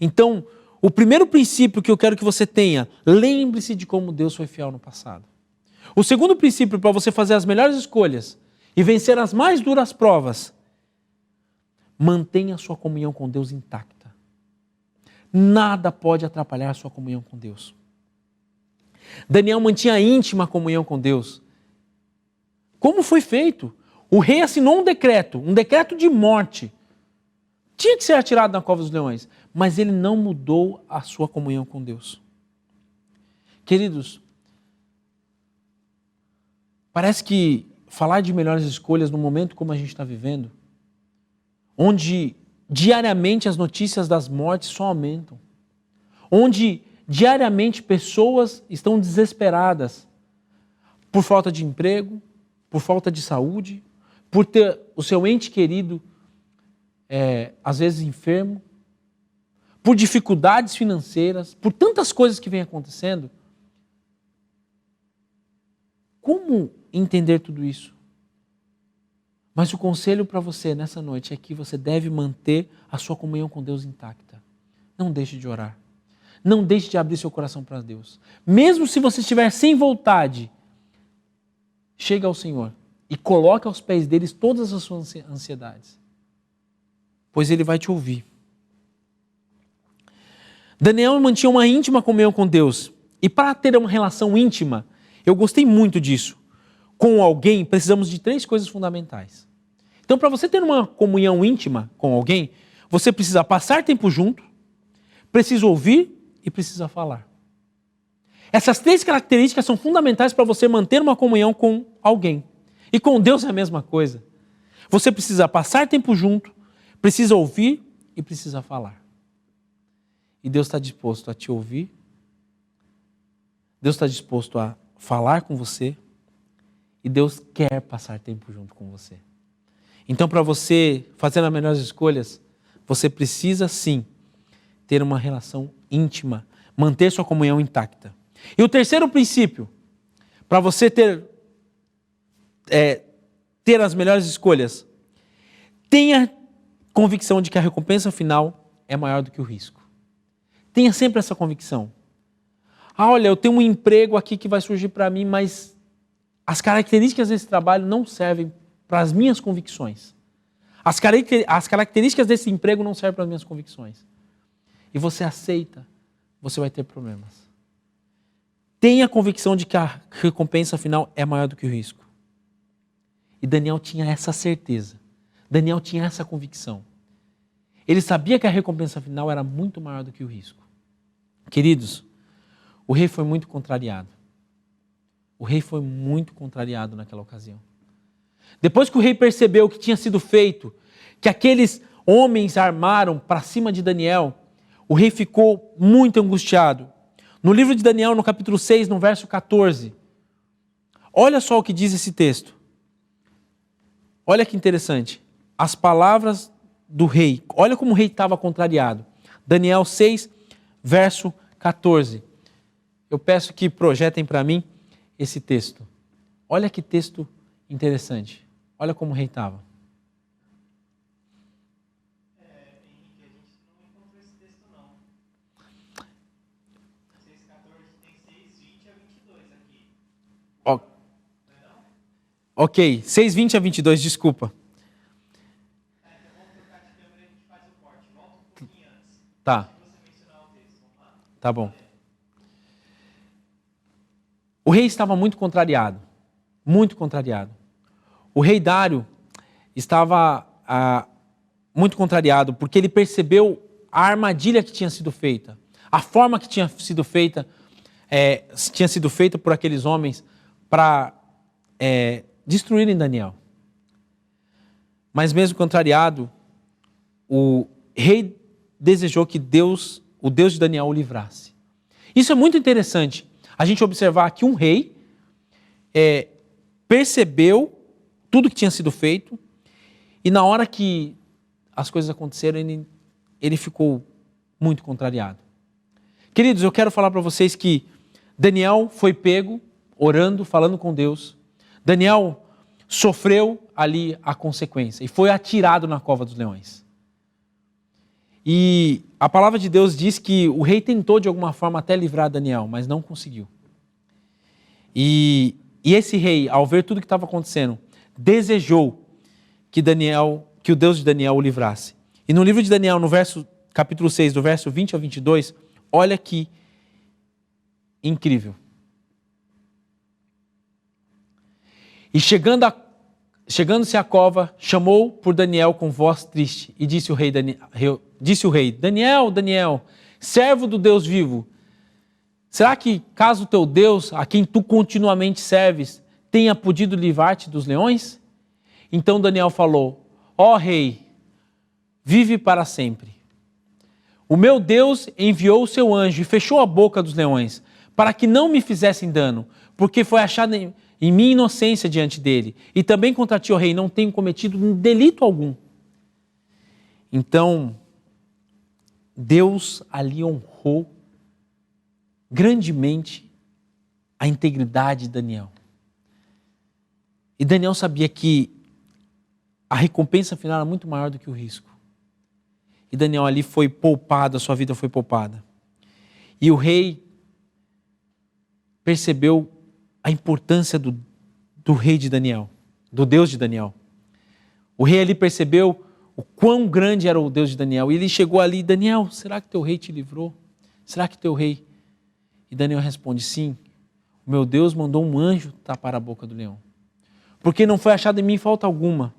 Então, o primeiro princípio que eu quero que você tenha, lembre-se de como Deus foi fiel no passado. O segundo princípio para você fazer as melhores escolhas e vencer as mais duras provas, mantenha a sua comunhão com Deus intacta. Nada pode atrapalhar a sua comunhão com Deus. Daniel mantinha íntima comunhão com Deus. Como foi feito? O rei assinou um decreto de morte. Tinha que ser atirado na cova dos leões, mas ele não mudou a sua comunhão com Deus. Queridos, parece que falar de melhores escolhas no momento como a gente está vivendo, onde diariamente as notícias das mortes só aumentam, onde diariamente pessoas estão desesperadas por falta de emprego, por falta de saúde, por ter o seu ente querido às vezes enfermo, por dificuldades financeiras, por tantas coisas que vêm acontecendo. Como entender tudo isso? Mas o conselho para você nessa noite é que você deve manter a sua comunhão com Deus intacta. Não deixe de orar. Não deixe de abrir seu coração para Deus. Mesmo se você estiver sem vontade, chegue ao Senhor e coloque aos pés deles todas as suas ansiedades. Pois Ele vai te ouvir. Daniel mantinha uma íntima comunhão com Deus. E para ter uma relação íntima, eu gostei muito disso. Com alguém, precisamos de 3 coisas fundamentais. Então, para você ter uma comunhão íntima com alguém, você precisa passar tempo junto, precisa ouvir e precisa falar. Essas 3 características são fundamentais para você manter uma comunhão com alguém. E com Deus é a mesma coisa. Você precisa passar tempo junto, precisa ouvir e precisa falar. E Deus está disposto a te ouvir, Deus está disposto a falar com você e Deus quer passar tempo junto com você. Então, para você fazer as melhores escolhas, você precisa sim ter uma relação íntima, manter sua comunhão intacta. E o terceiro princípio, para você ter as melhores escolhas, tenha convicção de que a recompensa final é maior do que o risco. Tenha sempre essa convicção. Olha, eu tenho um emprego aqui que vai surgir para mim, mas as características desse trabalho não servem para as minhas convicções. As características desse emprego não servem para as minhas convicções. E você aceita, você vai ter problemas. Tenha a convicção de que a recompensa final é maior do que o risco. E Daniel tinha essa certeza. Daniel tinha essa convicção. Ele sabia que a recompensa final era muito maior do que o risco. Queridos, o rei foi muito contrariado. O rei foi muito contrariado naquela ocasião. Depois que o rei percebeu o que tinha sido feito, que aqueles homens armaram para cima de Daniel, o rei ficou muito angustiado. No livro de Daniel, no capítulo 6, no verso 14, olha só o que diz esse texto. Olha que interessante. As palavras do rei. Olha como o rei estava contrariado. Daniel 6, verso 14. Eu peço que projetem para mim esse texto. Olha que texto interessante. Olha como o rei estava. Henrique, a gente não encontrou esse texto, não. 6,14 tem 6,20 a 22 aqui. Ok, 6:20 a 22, desculpa. Vamos trocar de câmera e a gente faz o corte. Volta um pouquinho antes. Tá. Você mencionar o texto. Vamos lá? Tá bom. O rei estava muito contrariado. Muito contrariado. O rei Dário estava muito contrariado porque ele percebeu a armadilha que tinha sido feita. A forma que tinha sido feita por aqueles homens para destruírem Daniel. Mas mesmo contrariado, o rei desejou que Deus, o Deus de Daniel, o livrasse. Isso é muito interessante. A gente observar que um rei percebeu tudo que tinha sido feito e na hora que as coisas aconteceram, ele ficou muito contrariado. Queridos, eu quero falar para vocês que Daniel foi pego, orando, falando com Deus. Daniel sofreu ali a consequência e foi atirado na cova dos leões. E a palavra de Deus diz que o rei tentou de alguma forma até livrar Daniel, mas não conseguiu. E esse rei, ao ver tudo que estava acontecendo, desejou que o Deus de Daniel o livrasse. E no livro de Daniel, no capítulo 6, do verso 20 ao 22, olha que incrível. E chegando-se à cova, chamou por Daniel com voz triste e disse o rei, Daniel, Daniel, servo do Deus vivo, será que caso o teu Deus, a quem tu continuamente serves, tenha podido livrar-te dos leões? Então Daniel falou, ó rei, vive para sempre. O meu Deus enviou o seu anjo e fechou a boca dos leões, para que não me fizessem dano, porque foi achada em minha inocência diante dele. E também contra ti, ó rei, não tenho cometido um delito algum. Então, Deus ali honrou grandemente a integridade de Daniel. E Daniel sabia que a recompensa final era muito maior do que o risco. E Daniel ali foi poupado, a sua vida foi poupada. E o rei percebeu a importância do rei de Daniel, do Deus de Daniel. O rei ali percebeu o quão grande era o Deus de Daniel. E ele chegou ali: Daniel, será que teu rei te livrou? Será que teu rei... E Daniel responde: sim, o meu Deus mandou um anjo tapar a boca do leão. Porque não foi achado em mim falta alguma.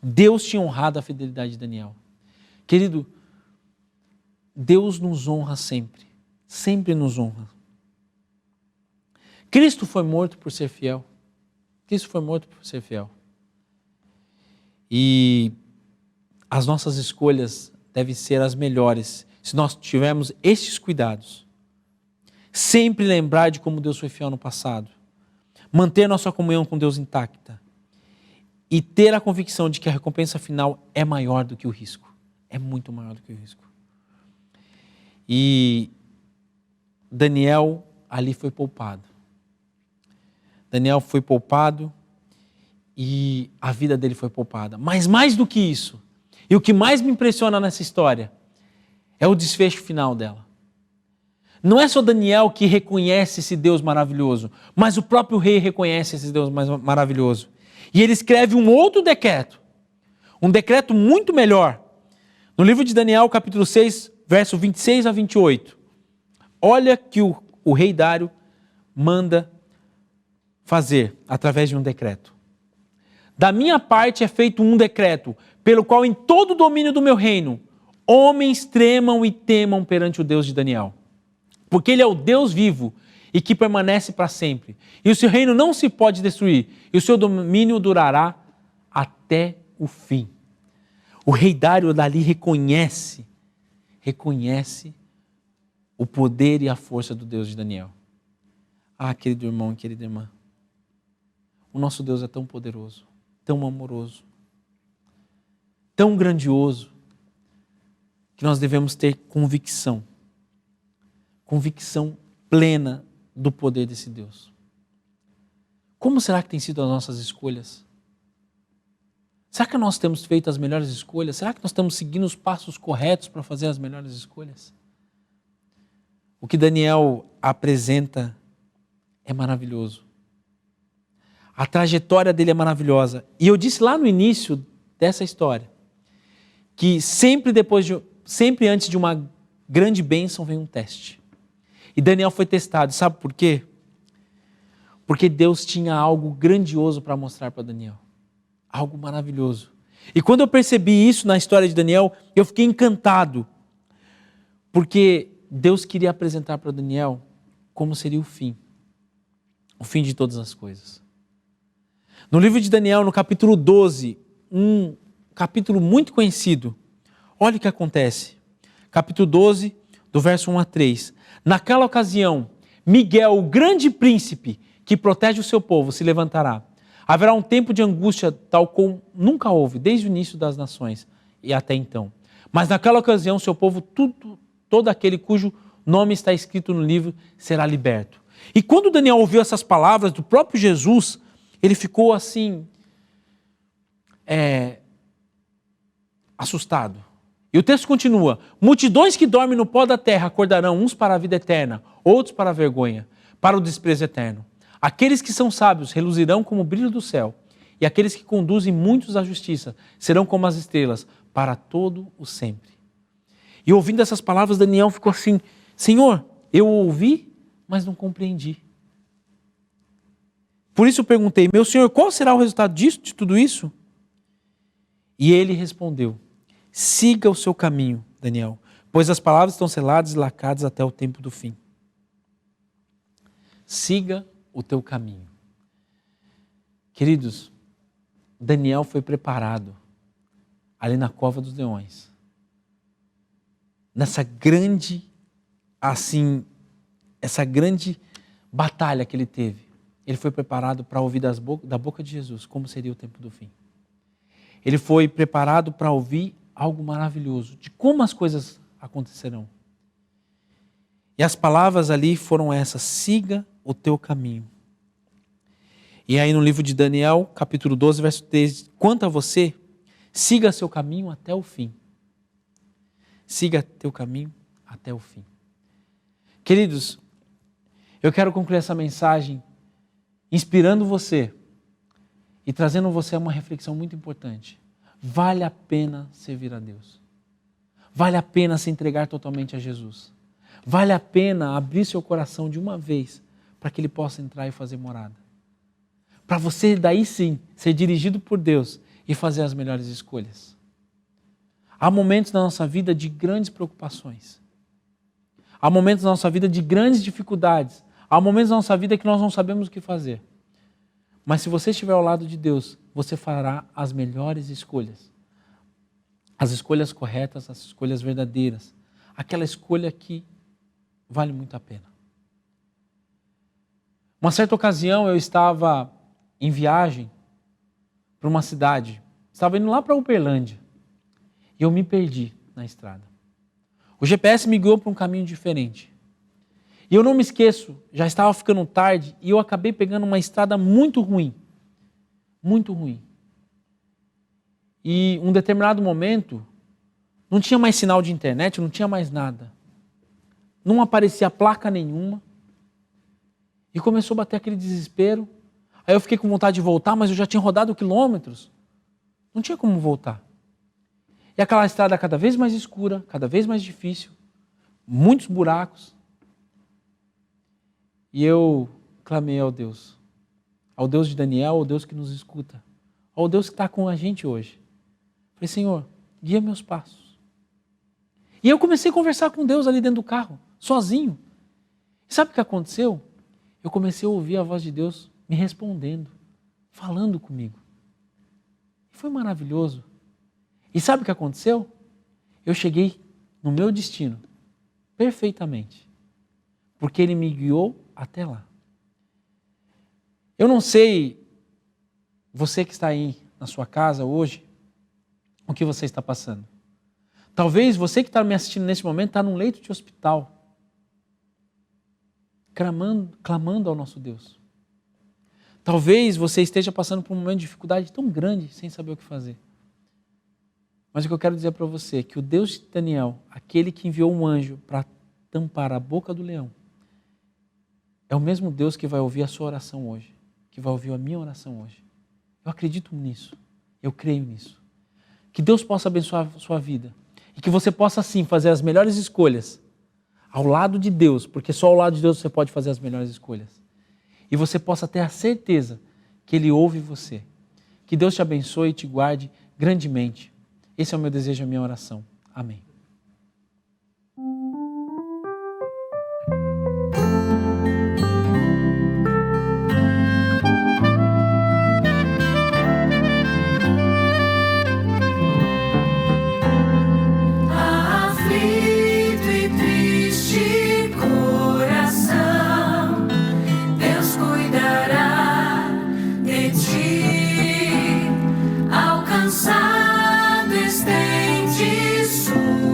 Deus tinha honrado a fidelidade de Daniel. Querido, Deus nos honra sempre. Sempre nos honra. Cristo foi morto por ser fiel. Cristo foi morto por ser fiel. E as nossas escolhas devem ser as melhores se nós tivermos estes cuidados. Sempre lembrar de como Deus foi fiel no passado. Manter nossa comunhão com Deus intacta. E ter a convicção de que a recompensa final é maior do que o risco. É muito maior do que o risco. E Daniel ali foi poupado. Daniel foi poupado e a vida dele foi poupada. Mas mais do que isso, e o que mais me impressiona nessa história, é o desfecho final dela. Não é só Daniel que reconhece esse Deus maravilhoso, mas o próprio rei reconhece esse Deus maravilhoso. E ele escreve um outro decreto, um decreto muito melhor. No livro de Daniel, capítulo 6, verso 26 a 28. Olha que o rei Dário manda fazer através de um decreto. Da minha parte é feito um decreto, pelo qual em todo o domínio do meu reino, homens tremam e temam perante o Deus de Daniel. Porque ele é o Deus vivo e que permanece para sempre. E o seu reino não se pode destruir, e o seu domínio durará até o fim. O rei Dário dali reconhece o poder e a força do Deus de Daniel. Ah, querido irmão e querida irmã, o nosso Deus é tão poderoso, tão amoroso, tão grandioso, que nós devemos ter convicção plena do poder desse Deus. Como será que tem sido as nossas escolhas? Será que nós temos feito as melhores escolhas? Será que nós estamos seguindo os passos corretos para fazer as melhores escolhas? O que Daniel apresenta é maravilhoso. A trajetória dele é maravilhosa. E eu disse lá no início dessa história que sempre antes de uma grande bênção vem um teste. E Daniel foi testado. Sabe por quê? Porque Deus tinha algo grandioso para mostrar para Daniel. Algo maravilhoso. E quando eu percebi isso na história de Daniel, eu fiquei encantado. Porque Deus queria apresentar para Daniel como seria o fim. O fim de todas as coisas. No livro de Daniel, no capítulo 12, um capítulo muito conhecido, olha o que acontece. Capítulo 12, do verso 1 a 3. Naquela ocasião, Miguel, o grande príncipe que protege o seu povo, se levantará. Haverá um tempo de angústia tal como nunca houve, desde o início das nações e até então. Mas naquela ocasião, seu povo, todo aquele cujo nome está escrito no livro, será liberto. E quando Daniel ouviu essas palavras do próprio Jesus, ele ficou assim, assustado. E o texto continua: multidões que dormem no pó da terra acordarão, uns para a vida eterna, outros para a vergonha, para o desprezo eterno. Aqueles que são sábios reluzirão como o brilho do céu, e aqueles que conduzem muitos à justiça serão como as estrelas, para todo o sempre. E ouvindo essas palavras, Daniel ficou assim: Senhor, eu ouvi, mas não compreendi. Por isso eu perguntei: meu Senhor, qual será o resultado disso, de tudo isso? E ele respondeu: siga o seu caminho, Daniel, pois as palavras estão seladas e lacradas até o tempo do fim. Siga o teu caminho. Queridos, Daniel foi preparado ali na cova dos leões. Nessa grande, essa grande batalha que ele teve. Ele foi preparado para ouvir da boca de Jesus como seria o tempo do fim. Ele foi preparado para ouvir algo maravilhoso, de como as coisas acontecerão. E as palavras ali foram essas: siga o teu caminho. E aí no livro de Daniel, capítulo 12, verso 3, quanto a você, siga seu caminho até o fim. Siga teu caminho até o fim. Queridos, eu quero concluir essa mensagem inspirando você e trazendo você a uma reflexão muito importante. Vale a pena servir a Deus. Vale a pena se entregar totalmente a Jesus. Vale a pena abrir seu coração de uma vez para que Ele possa entrar e fazer morada. Para você daí sim ser dirigido por Deus e fazer as melhores escolhas. Há momentos na nossa vida de grandes preocupações. Há momentos na nossa vida de grandes dificuldades. Há momentos na nossa vida que nós não sabemos o que fazer. Mas se você estiver ao lado de Deus, você fará as melhores escolhas. As escolhas corretas, as escolhas verdadeiras. Aquela escolha que vale muito a pena. Uma certa ocasião eu estava em viagem para uma cidade. Estava indo lá para Uberlândia. E eu me perdi na estrada. O GPS me guiou para um caminho diferente. E eu não me esqueço, já estava ficando tarde e eu acabei pegando uma estrada muito ruim. Muito ruim. E em um determinado momento, não tinha mais sinal de internet, não tinha mais nada. Não aparecia placa nenhuma. E começou a bater aquele desespero. Aí eu fiquei com vontade de voltar, mas eu já tinha rodado quilômetros. Não tinha como voltar. E aquela estrada cada vez mais escura, cada vez mais difícil. Muitos buracos. E eu clamei ao Deus de Daniel, ao Deus que nos escuta, ao Deus que está com a gente hoje. Falei, Senhor, guia meus passos. E eu comecei a conversar com Deus ali dentro do carro, sozinho. E sabe o que aconteceu? Eu comecei a ouvir a voz de Deus me respondendo, falando comigo. E foi maravilhoso. E sabe o que aconteceu? Eu cheguei no meu destino, perfeitamente, porque Ele me guiou até lá. Eu não sei, você que está aí na sua casa hoje, o que você está passando. Talvez você que está me assistindo nesse momento está num leito de hospital, clamando ao nosso Deus. Talvez você esteja passando por um momento de dificuldade tão grande, sem saber o que fazer. Mas o que eu quero dizer para você é que o Deus de Daniel, aquele que enviou um anjo para tampar a boca do leão, é o mesmo Deus que vai ouvir a sua oração hoje, que vai ouvir a minha oração hoje. Eu acredito nisso, eu creio nisso. Que Deus possa abençoar a sua vida e que você possa sim fazer as melhores escolhas ao lado de Deus, porque só ao lado de Deus você pode fazer as melhores escolhas. E você possa ter a certeza que Ele ouve você. Que Deus te abençoe e te guarde grandemente. Esse é o meu desejo, a minha oração. Amém. Estende sua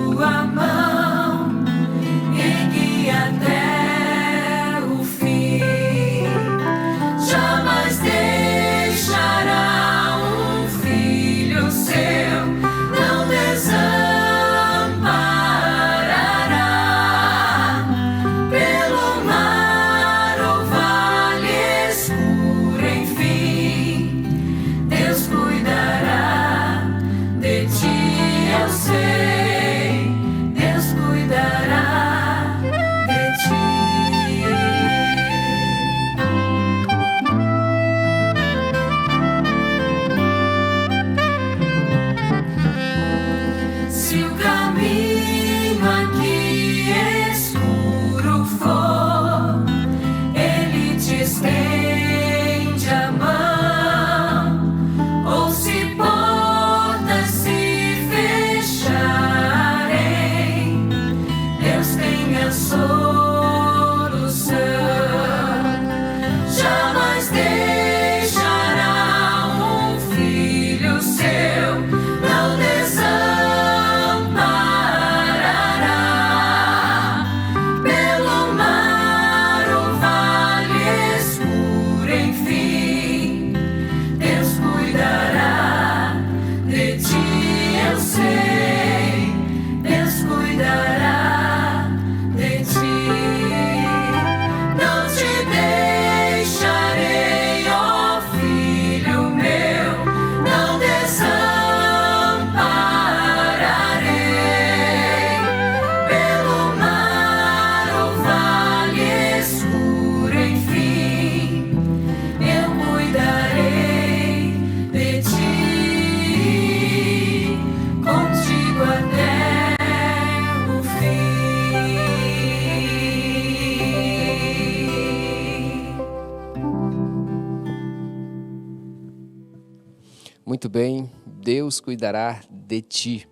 Muito bem, Deus cuidará de ti.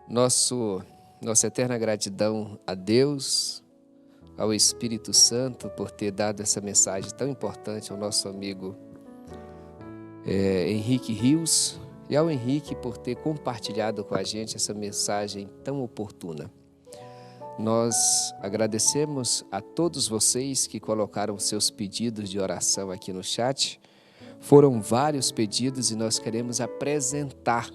Nossa eterna gratidão a Deus, ao Espírito Santo, por ter dado essa mensagem tão importante ao nosso amigo Henrique Rios, e ao Henrique por ter compartilhado com a gente essa mensagem tão oportuna. Nós agradecemos a todos vocês que colocaram seus pedidos de oração aqui no chat. Foram vários pedidos e nós queremos apresentar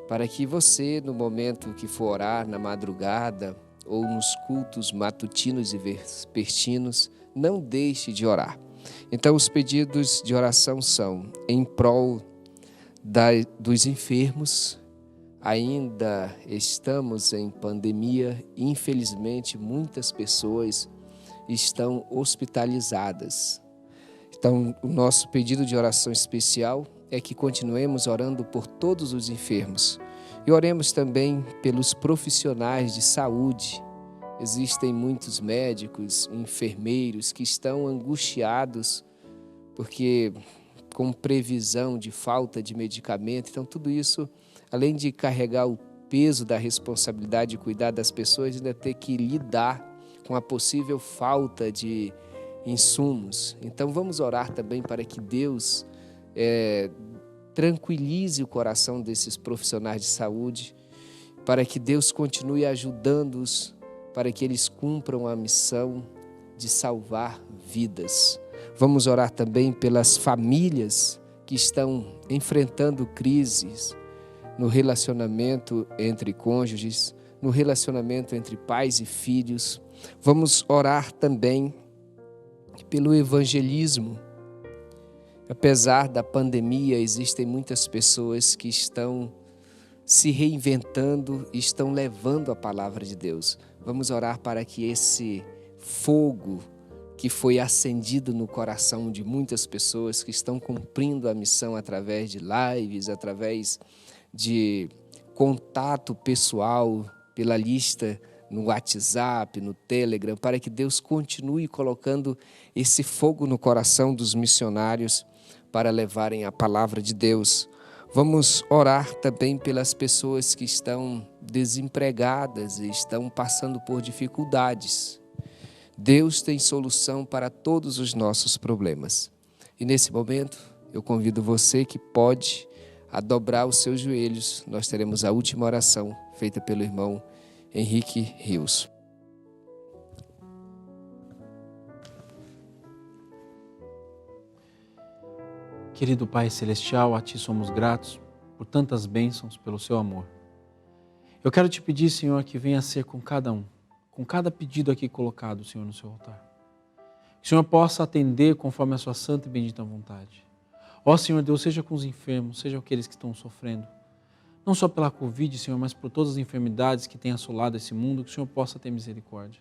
para que você, no momento que for orar, na madrugada ou nos cultos matutinos e vespertinos, não deixe de orar. Então, os pedidos de oração são em prol dos enfermos. Ainda estamos em pandemia, infelizmente muitas pessoas estão hospitalizadas. Então, o nosso pedido de oração especial é que continuemos orando por todos os enfermos. E oremos também pelos profissionais de saúde. Existem muitos médicos, enfermeiros que estão angustiados porque com previsão de falta de medicamento. Então, tudo isso, além de carregar o peso da responsabilidade de cuidar das pessoas, ainda ter que lidar com a possível falta de insumos. Então, vamos orar também para que Deus tranquilize o coração desses profissionais de saúde, para que Deus continue ajudando-os, para que eles cumpram a missão de salvar vidas. Vamos orar também pelas famílias que estão enfrentando crises no relacionamento entre cônjuges, no relacionamento entre pais e filhos. Vamos orar também pelo evangelismo. Apesar da pandemia, existem muitas pessoas que estão se reinventando e estão levando a palavra de Deus. Vamos orar para que esse fogo que foi acendido no coração de muitas pessoas que estão cumprindo a missão através de lives, através de contato pessoal, pela lista no WhatsApp, no Telegram, para que Deus continue colocando esse fogo no coração dos missionários para levarem a palavra de Deus. Vamos orar também pelas pessoas que estão desempregadas e estão passando por dificuldades. Deus tem solução para todos os nossos problemas. E nesse momento, eu convido você que pode a dobrar os seus joelhos. Nós teremos a última oração feita pelo irmão Henrique Rios. Querido Pai Celestial, a Ti somos gratos por tantas bênçãos, pelo Seu amor. Eu quero Te pedir, Senhor, que venha ser com cada um, com cada pedido aqui colocado, Senhor, no Seu altar. Que o Senhor possa atender conforme a Sua santa e bendita vontade. Ó Senhor Deus, seja com os enfermos, seja aqueles que estão sofrendo, não só pela Covid, Senhor, mas por todas as enfermidades que têm assolado esse mundo, que o Senhor possa ter misericórdia.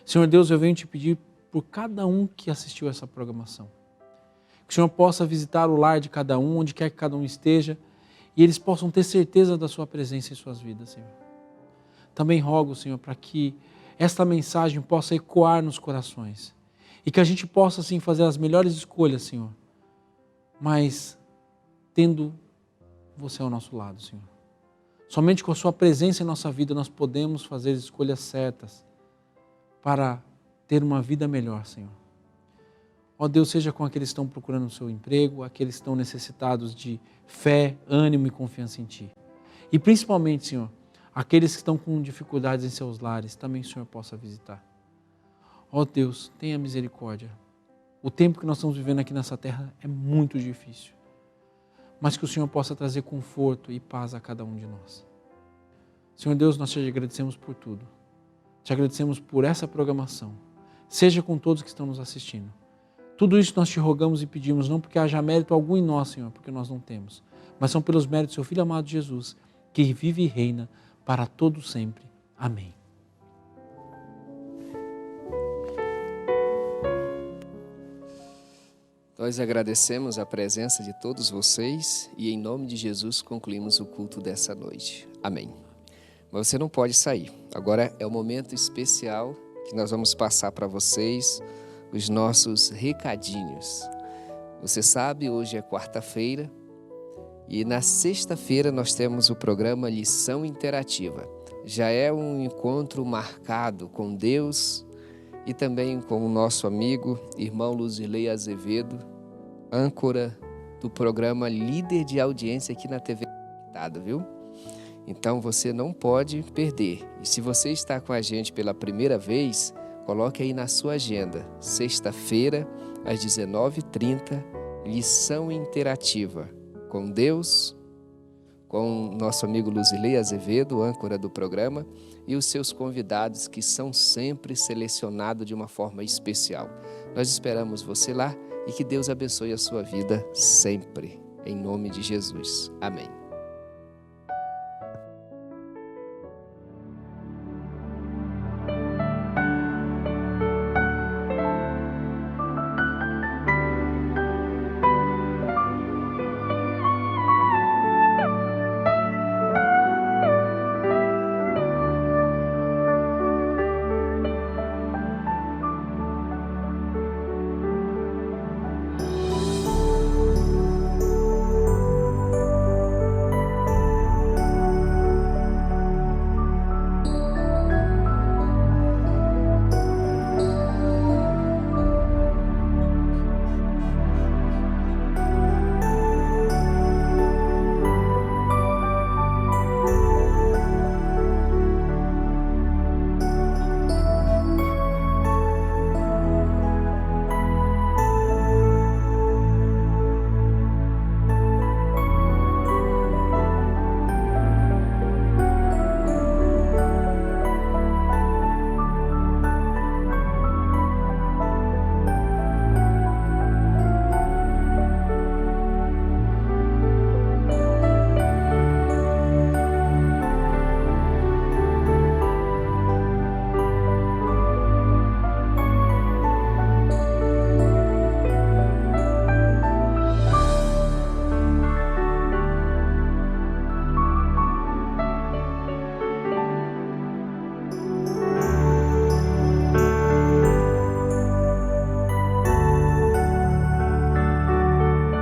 Senhor Deus, eu venho Te pedir por cada um que assistiu essa programação. Que o Senhor possa visitar o lar de cada um, onde quer que cada um esteja, e eles possam ter certeza da Sua presença em suas vidas, Senhor. Também rogo, Senhor, para que esta mensagem possa ecoar nos corações e que a gente possa, assim, fazer as melhores escolhas, Senhor, mas tendo Você ao nosso lado, Senhor. Somente com a Sua presença em nossa vida nós podemos fazer escolhas certas para ter uma vida melhor, Senhor. Ó Deus, seja com aqueles que estão procurando o seu emprego, aqueles que estão necessitados de fé, ânimo e confiança em Ti. E principalmente, Senhor, aqueles que estão com dificuldades em seus lares, também o Senhor possa visitar. Ó Deus, tenha misericórdia. O tempo que nós estamos vivendo aqui nessa terra é muito difícil, mas que o Senhor possa trazer conforto e paz a cada um de nós. Senhor Deus, nós Te agradecemos por tudo. Te agradecemos por essa programação. Seja com todos que estão nos assistindo. Tudo isso nós Te rogamos e pedimos, não porque haja mérito algum em nós, Senhor, porque nós não temos, mas são pelos méritos do Seu Filho amado Jesus, que vive e reina para todo sempre. Amém. Nós agradecemos a presença de todos vocês e em nome de Jesus concluímos o culto dessa noite. Amém. Mas você não pode sair. Agora é o momento especial que nós vamos passar para vocês os nossos recadinhos. Você sabe, hoje é quarta-feira E na sexta-feira nós temos o programa Lição Interativa. Já é um encontro marcado com Deus e também com o nosso amigo, irmão Luzilei Azevedo, âncora do programa Líder de Audiência aqui na TV Conectada, viu? Então você não pode perder. E se você está com a gente pela primeira vez, coloque aí na sua agenda, sexta-feira, às 19h30, Lição Interativa, com Deus, com nosso amigo Luzilei Azevedo, âncora do programa, e os seus convidados que são sempre selecionados de uma forma especial. Nós esperamos você lá e que Deus abençoe a sua vida sempre, em nome de Jesus. Amém.